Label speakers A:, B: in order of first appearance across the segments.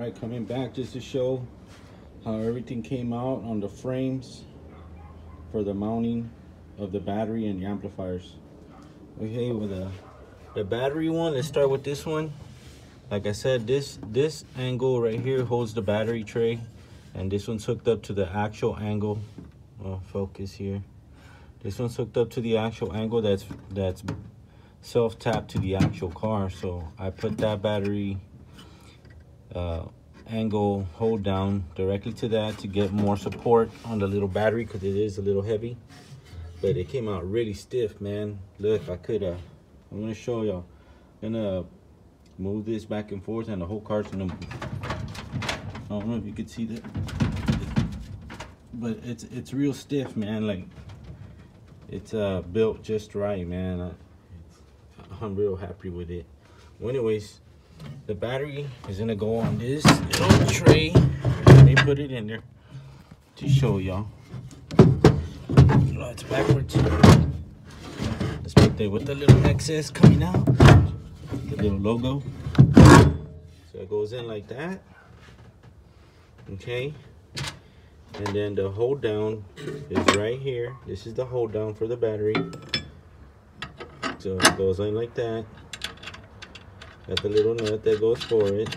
A: All right, coming back just to show how everything came out on the frames for the mounting of the battery and the amplifiers. Okay, with the battery one, let's start with this one. Like I said, this angle right here holds the battery tray, and this one's hooked up to the actual angle. Focus here. This one's hooked up to the actual angle that's self-tapped to the actual car. So I put that battery angle hold down directly to that to get more support on the little battery, because it is a little heavy. But it came out really stiff, man. Look, I'm gonna show y'all. I'm gonna move this back and forth, and the whole car's gonna move. I don't know if you could see that, but it's real stiff, man. Like, it's built just right, man. I'm real happy with it. Well, anyways, the battery is gonna go on this little tray. They put it in there to show y'all. Oh, it's backwards. Let's put it with the little excess coming out, the little logo. So it goes in like that. Okay. And then the hold down is right here. This is the hold down for the battery. So it goes in like that. Got the little nut that goes for it.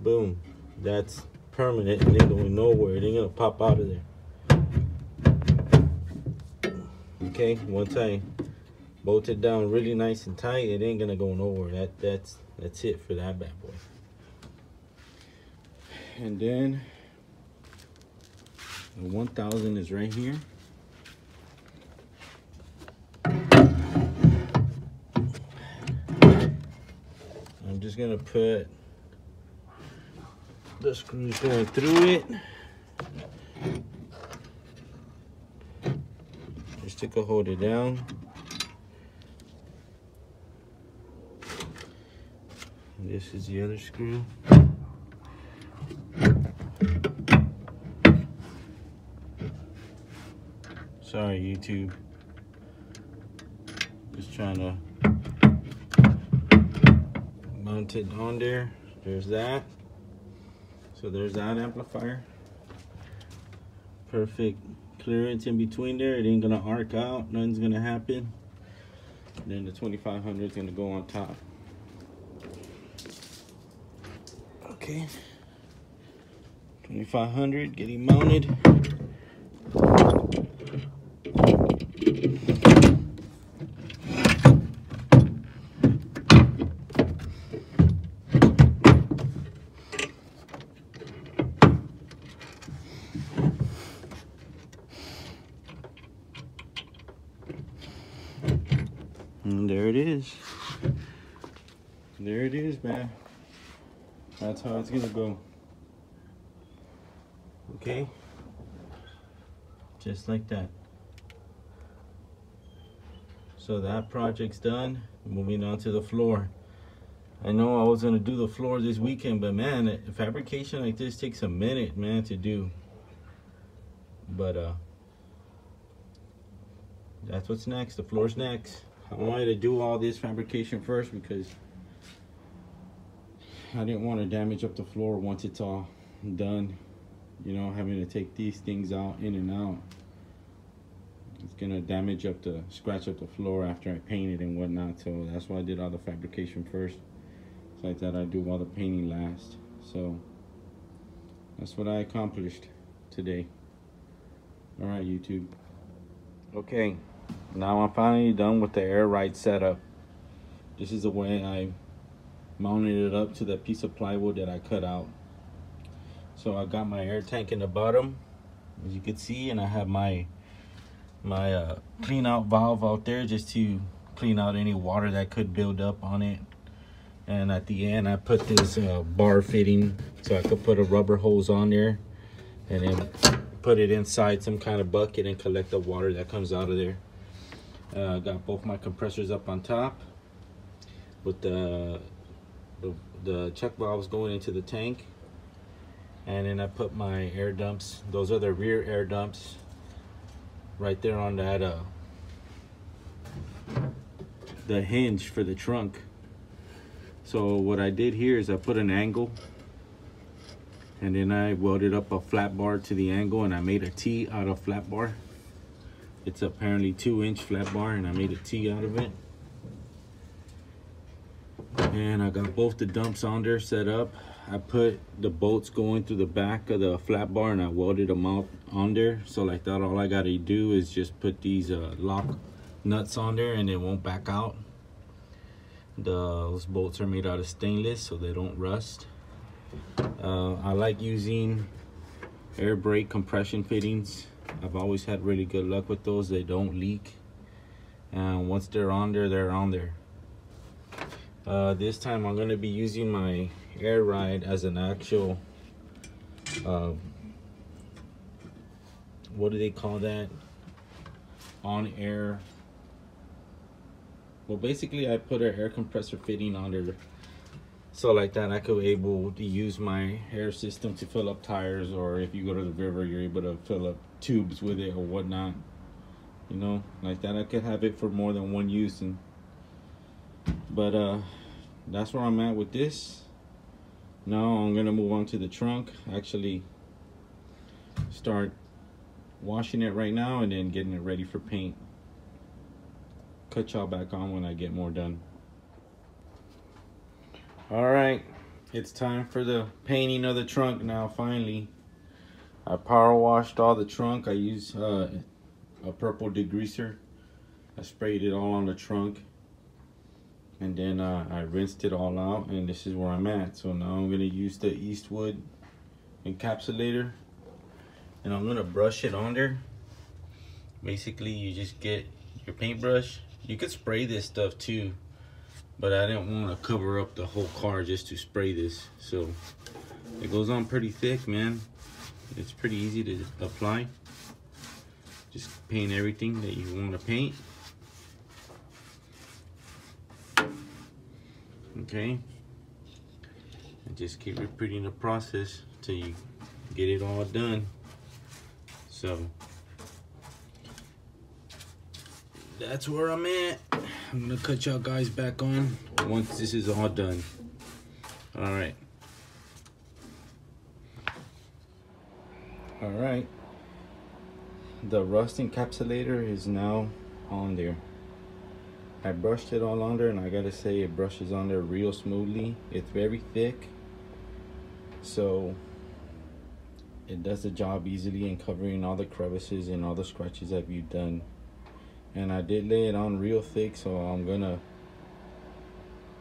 A: Boom. That's permanent. It ain't going nowhere. It ain't gonna pop out of there. Okay, once I bolt it down really nice and tight, it ain't gonna go nowhere. That's it for that bad boy. And then the 1000 is right here. I'm just gonna put the screws going through it. Just to hold it down. And this is the other screw. Sorry, YouTube. Just trying to mount it on there. There's that. So there's that amplifier. Perfect clearance in between there. It ain't gonna arc out. Nothing's gonna happen. And then the 2500 is gonna go on top. Okay. 2500 getting mounted. And there it is. There it is, man. That's how it's gonna go. Okay? Just like that. So that project's done. Moving on to the floor. I know I was gonna do the floor this weekend, but man, fabrication like this takes a minute, man, to do. But that's what's next. The floor's next. I wanted to do all this fabrication first because I didn't want to damage up the floor once it's all done. You know, having to take these things out, in and out. It's gonna damage up scratch up the floor after I paint it and whatnot. So that's why I did all the fabrication first. It's like that I do all the painting last. So that's what I accomplished today. All right, YouTube. Okay, now I'm finally done with the air ride setup. This is the way I mounted it up to the piece of plywood that I cut out. So I got my air tank in the bottom, as you can see, and I have my clean out valve out there just to clean out any water that could build up on it. And at the end I put this bar fitting so I could put a rubber hose on there and then put it inside some kind of bucket and collect the water that comes out of there. Got both my compressors up on top with the check valves going into the tank. And then I put my air dumps. Those are the rear air dumps right there on that the hinge for the trunk. So what I did here is I put an angle, and then I welded up a flat bar to the angle, and I made a T out of flat bar. It's apparently 2-inch flat bar, and I made a T out of it. And I got both the dumps on there set up. I put the bolts going through the back of the flat bar, and I welded them out on there. So like that, all I gotta do is just put these lock nuts on there, and it won't back out. Those bolts are made out of stainless, so they don't rust. I like using air brake compression fittings. I've always had really good luck with those. They don't leak, and once they're on there, they're on there. This time I'm going to be using my air ride as an actual what do they call that, on air. Well, basically I put an air compressor fitting on there, so like that I could be able to use my air system to fill up tires, or if you go to the river, you're able to fill up tubes with it or whatnot, you know, like that. I could have it for more than one use. And but that's where I'm at with this. Now I'm gonna move on to the trunk, actually start washing it right now, and then getting it ready for paint. Cut y'all back on when I get more done. All right, it's time for the painting of the trunk now. Finally, I power washed all the trunk. I used a purple degreaser. I sprayed it all on the trunk, and then I rinsed it all out, and this is where I'm at. So now I'm gonna use the Eastwood encapsulator, and I'm gonna brush it on there. Basically, you just get your paintbrush. You could spray this stuff too, but I didn't want to cover up the whole car just to spray this. So it goes on pretty thick, man. It's pretty easy to apply. Just paint everything that you want to paint. Okay, and just keep repeating the process till you get it all done. So that's where I'm at. I'm gonna cut y'all guys back on once this is all done. All right. All right. The rust encapsulator is now on there. I brushed it all on there, and I gotta say it brushes on there real smoothly. It's very thick, so it does the job easily in covering all the crevices and all the scratches that you've done. And I did lay it on real thick, so I'm gonna,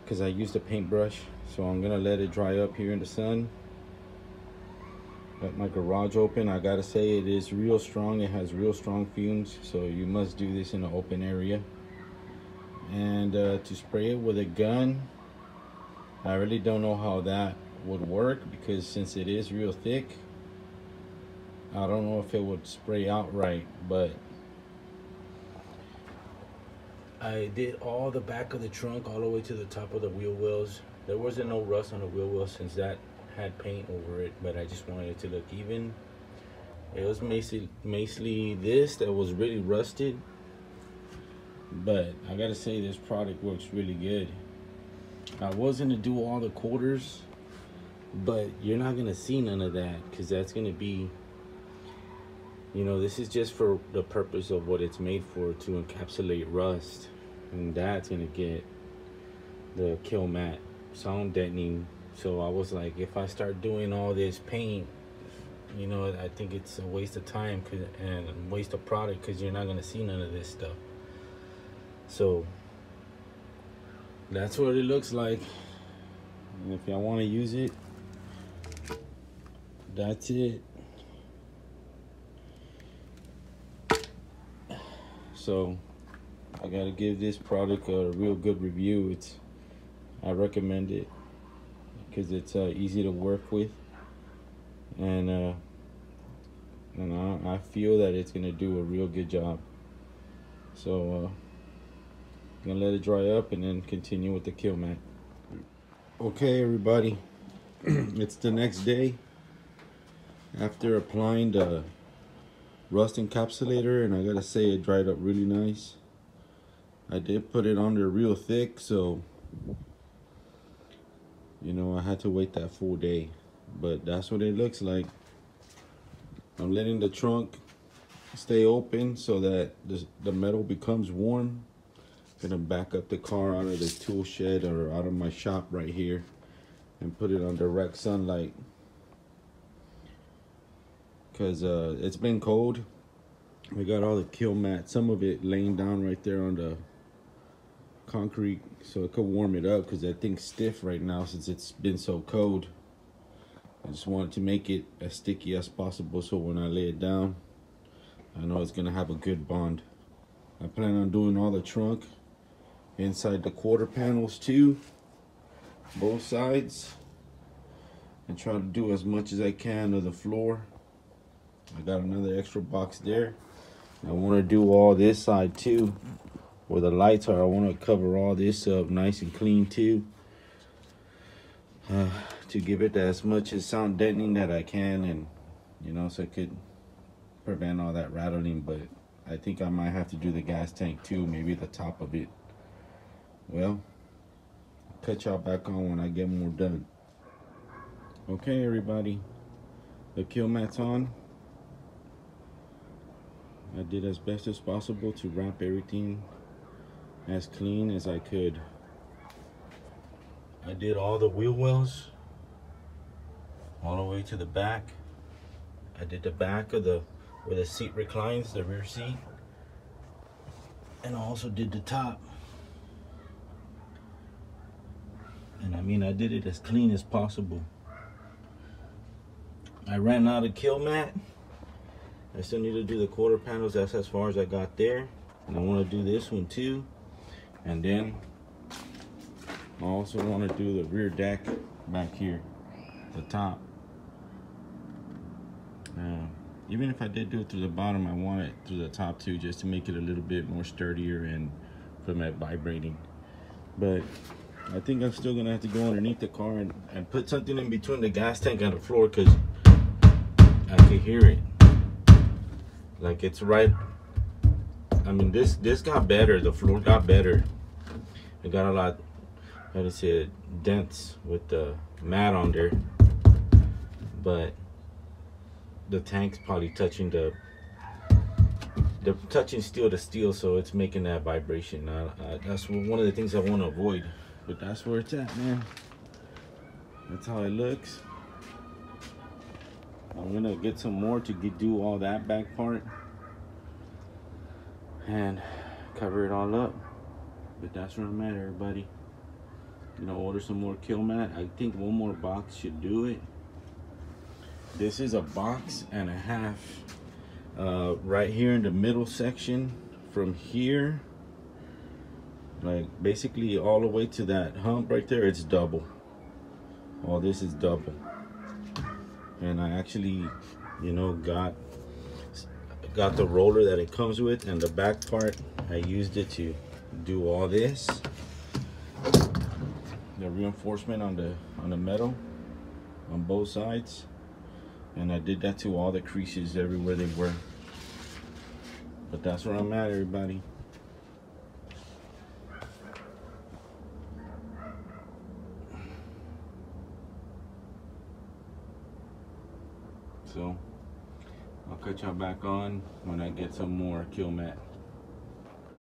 A: because I used a paintbrush, so I'm gonna let it dry up here in the sun. Got my garage open. I gotta say it is real strong. It has real strong fumes, so you must do this in an open area. And to spray it with a gun, I really don't know how that would work, because since it is real thick, I don't know if it would spray out right. But I did all the back of the trunk all the way to the top of the wheel wells. There wasn't no rust on the wheel wells since that had paint over it, but I just wanted it to look even. It was mostly this that was really rusted, but I gotta say this product works really good. I was gonna do all the quarters, but you're not gonna see none of that, because that's gonna be, you know, this is just for the purpose of what it's made for, to encapsulate rust, and that's gonna get the kill matte sound deadening. So I was like, if I start doing all this paint, you know, I think it's a waste of time and a waste of product, because you're not gonna see none of this stuff. So that's what it looks like, and if y'all want to use it, that's it. So I gotta give this product a real good review. I recommend it because it's easy to work with, and I feel that it's gonna do a real good job. So I'm gonna let it dry up and then continue with the kill matte. Okay, everybody, it's the next day after applying the rust encapsulator, and I gotta say it dried up really nice. I did put it on there real thick, so You know, I had to wait that full day, but that's what it looks like. I'm letting the trunk stay open so that the metal becomes warm. Gonna back up the car out of the tool shed or out of my shop right here and put it on direct sunlight, because it's been cold. We got all the kill mat, some of it laying down right there on the concrete so it could warm it up, because that thing's stiff right now since it's been so cold. I just wanted to make it as sticky as possible so when I lay it down, I know it's gonna have a good bond. I plan on doing all the trunk inside the quarter panels too, both sides, and try to do as much as I can of the floor. I got another extra box there. I want to do all this side too, where the lights are. I want to cover all this up nice and clean too, to give it as much as sound deadening that I can, and you know, so it could prevent all that rattling. But I think I might have to do the gas tank too, maybe the top of it. Well, catch y'all back on when I get more done. Okay, everybody, the kill mat's on. I did as best as possible to wrap everything as clean as I could. I did all the wheel wells all the way to the back. I did the back of where the seat reclines, the rear seat, and I also did the top. And I mean, I did it as clean as possible. I ran out of kill mat. I still need to do the quarter panels. That's as far as I got there. And I want to do this one too. And then I also want to do the rear deck back here, the top. Even if I did do it through the bottom, I want it through the top too, just to make it a little bit more sturdier and from that vibrating. But I think I'm still gonna have to go underneath the car and put something in between the gas tank and the floor, because I can hear it. Like it's right. I mean, this got better. The floor got better. It got a lot, how to say it, dense with the mat on there. But the tank's probably touching touching steel to steel, so it's making that vibration. That's one of the things I want to avoid. But that's where it's at, man. That's how it looks. I'm gonna get some more to do all that back part and cover it all up. But that's where I'm at, everybody. You know, order some more kill mat. I think one more box should do it. This is a box and a half. Right here in the middle section, from here, like basically all the way to that hump right there, it's double. All this is double. And I actually, you know, got the roller that it comes with, and the back part I used it to do all this, the reinforcement on the metal on both sides. And I did that to all the creases everywhere they were. But that's where I'm at, everybody. So I'll catch y'all back on when I get some more kill mat.